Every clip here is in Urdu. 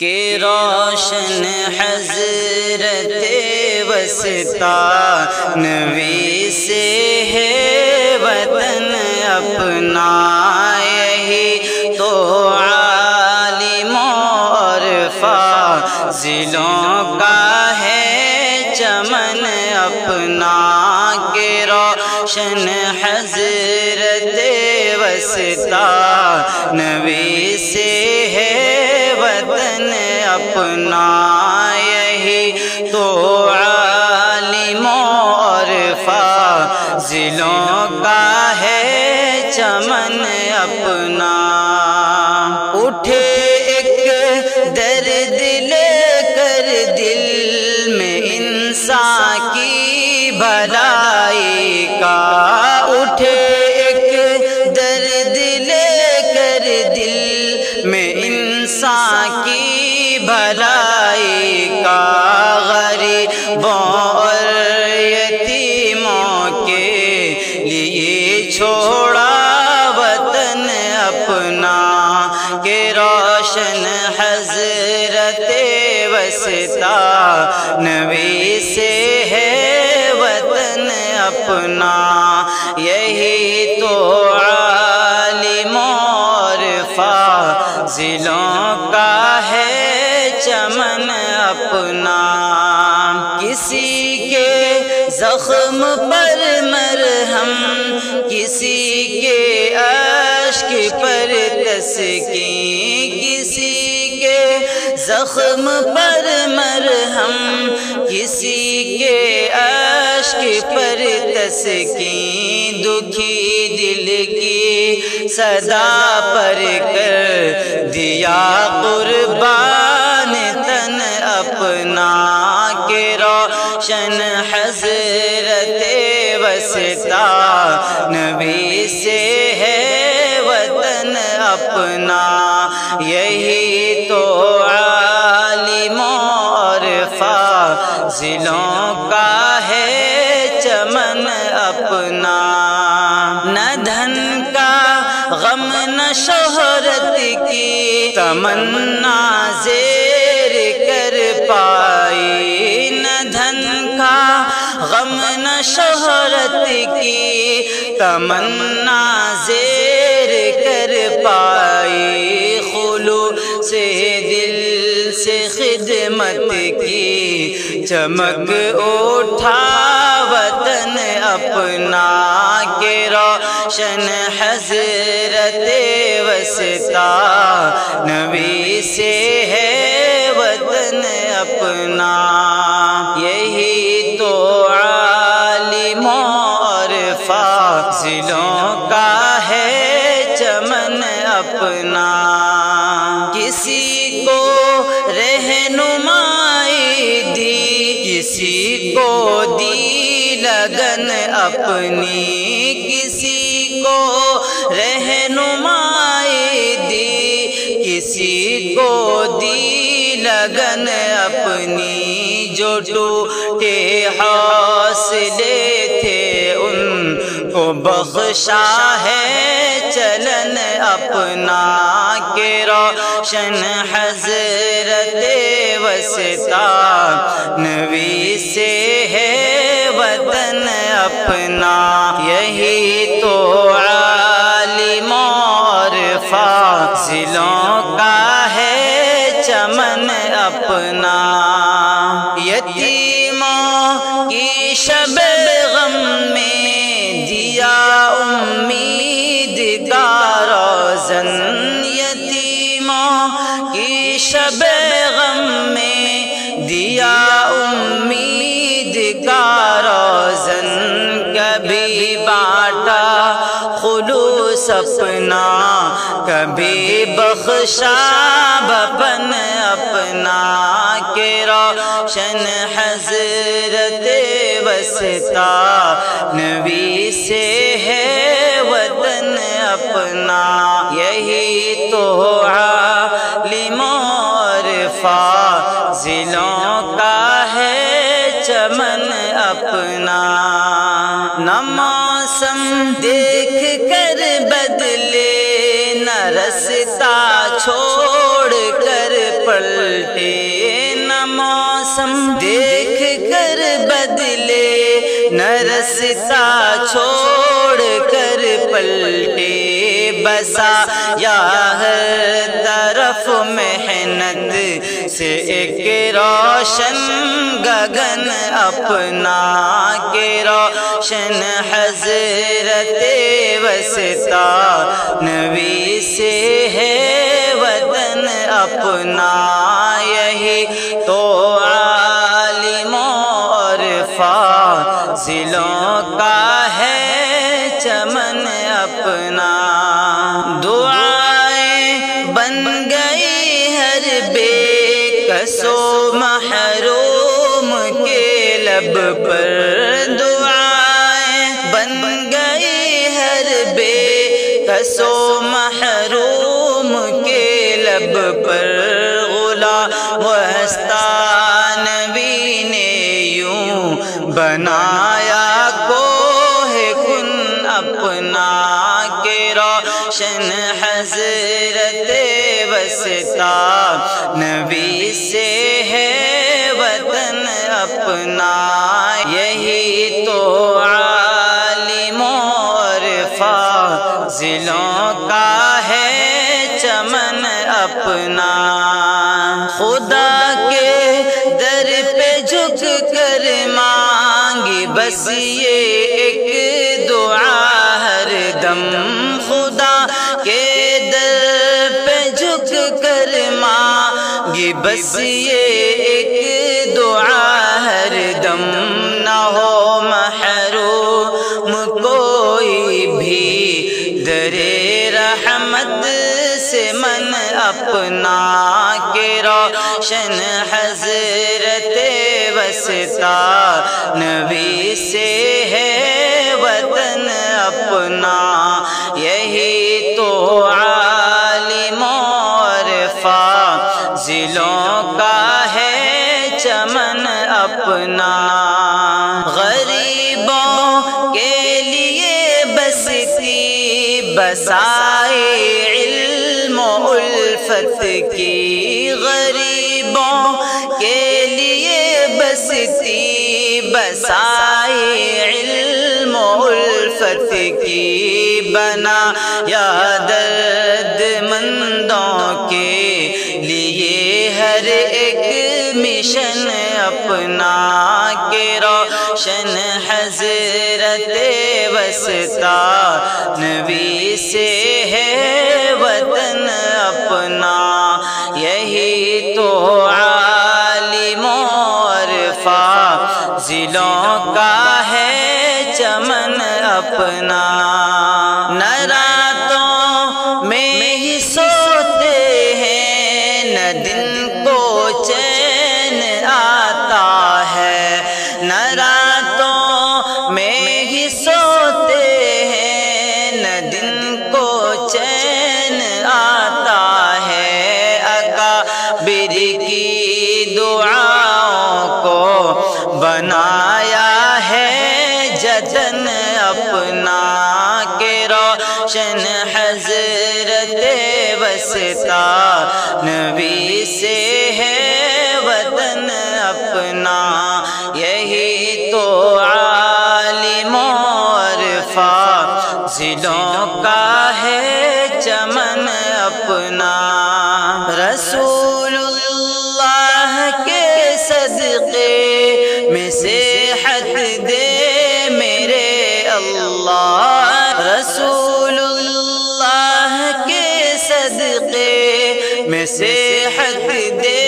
کہ روشن حضرت وسطیٰ نبی سے ہے وطن اپنا، یہی تو عالموں اور فاضلوں کا ہے چمن اپنا، کہ روشن حضرت وسطیٰ نبی سے ہے وطن اپنا، یہی تو عالموں اور فاضلوں کا ہے چمن اپنا۔ اٹھے ایک درد لے کر دل میں انسان کی بھلائی کا، اٹھے ایک درد لے کر دل میں انسان کی بھلائی کا، غریبوں اور یتیموں کے لیے چھوڑا وطن اپنا، کہ روشن حضرت وسطیٰ نبی سے ہے وطن اپنا، یہی تو عالموں اور فاضلوں کا ہے چمن اپنا۔ کسی کے زخم پر مرہم، کسی کے اشک پر تسکین، کسی کے زخم پر مرہم، کسی کے اشک پر تسکین، دکھی دل کی صدا پر کر دیا قربان تن اپنا، کہ روشن حضرت وسطیٰ نبی سے ہے وطن اپنا، یہی تو عالموں اور فاضلوں کا ہے چمن اپنا۔ نہ دھن کا غم نہ شہرت کی تمنا زیر کر پائی، نہ دھن کا غم نہ شہرت کی تمنا زیر کر پائی، خلوص دل سے خدمت کی چمک اٹھا وطن اپنا، کہ روشن حضرت وسطیٰ نبی سے ہے وطن اپنا، یہی تو عالموں اور فاضلوں کا ہے چمن اپنا۔ کسی کو رہنمائی دی، کسی کو دی لگن اپنی، کسی کو رہنمائی دی، کسی کو دی لگن اپنی، جو ٹوٹے حوصلے تھے ان کو بخشا ہے چلن اپنا، کہ روشن حضرت وسطیٰ نبی سے ہے وطن اپنا، یہی تو عالموں اور فاضلوں کا ہے چمن اپنا۔ یتیموں کی شب غم میں دیا امید کا روزن، یتیموں کی شب غم میں دیا امید کا روزن، کبھی بانٹا خلوص اپنا، کبھی بخشا بپن اپنا، کہ روشن حضرت وسطیٰ نبی سے ہے وطن اپنا، یہی تو عالموں اور فاضلوں کا ہے چمن اپنا۔ نہ موسم دیکھ کر بدلے، نہ رستہ چھوڑ کر پلٹے، نہ موسم دیکھ کر بدلے، نہ رستہ چھوڑ کر پلٹے، بسا یا ہر طرف محنت سے ایک روشن گگن اپنا، کہ روشن حضرت وسطیٰ نبی سے ہے وطن اپنا، یہی تو عالموں اور فاضلوں کا ہے چمن اپنا۔ دعائیں بن گئی ہر بے کس و محروم کے لب پر، دعائیں بن گئی ہر بے کس و محروم کے لب پر، غلام وسطیٰ نبی نے یوں بنایا کوہ کن اپنا، کہ روشن حضرت وسطیٰ نبی سے ہے وطن اپنا، یہی تو عالموں اور فاضلوں کا ہے چمن اپنا۔ خدا کے در پہ جھک کر مانگی بس یہ ایک دعا ہر دم، خدا کے در پہ جھک کر مانگی بس یہ ایک دعا ہر دم، نہ ہو محروم کوئی بھی در رحمت سے من اپنا، کہ روشن حضرت وسطیٰ نبی سے ہے وطن اپنا، یہی تو عالموں اور فاضلوں کا ہے چمن اپنا۔ غریبوں کے لیے بستی بسائے علم و الفت کی، غریبوں کے لیے بستی بسائے علم و الفت کی، بنا یا درد مندوں کے لیے ہر ایک مشن اپنا، کہ روشن حضرت وسطیٰ نبی سے ہے وطن اپنا، یہی تو عالموں اور فاضلوں کا ہے چمن اپنا۔ نہ راتوں میں ہی سوتے ہیں، نہ دن کو چین آتا ہے، نہ راتوں میں ہی سوتے ہیں، نہ دن کو چین آتا ہے، اکابر کی دعاؤں کو بنایا ہے جتن اپنا، کہ روشن حضرت وسطیٰ نبی سے ہے وطن اپنا، یہی تو عالموں اور فاضلوں کا ہے چمن اپنا۔ رسول اللہ کے صدقے میں صحت دے میرے اللہ، رسول اللہ کے صدقے میں صحت دے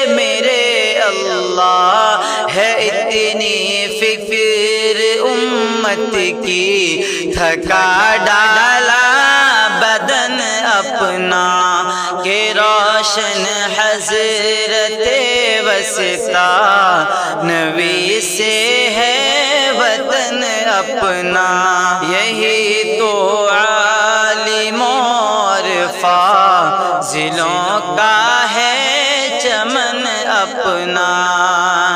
میرے اللہ، ہے اتنی فکر امت کی تھکا ڈالا بدن اپنا، کہ روشن حضرت وسطیٰ نبی سے ہے وطن اپنا، یہی تو عالموں اور فاضلوں کا ہے چمن اپنا۔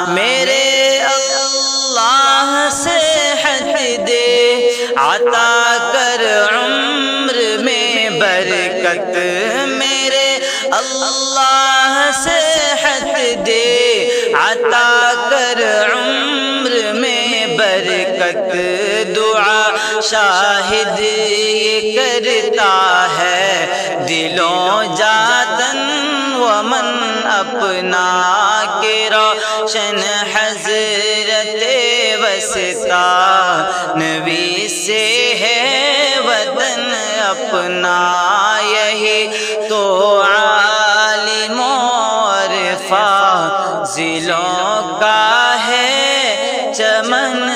میرے اللہ صحت دے عطا کر عمر میں برکت، میرے اللہ صحت دے، عطا کر عمر میں برکت، دعا شاہد یہ کرتا ہے دلوں جاتن ومن اپنا کے روشن حضرت وسطا نبی سے ہے وطن اپنا، یہی تو عالم اور فاضلوں کا ہے چمن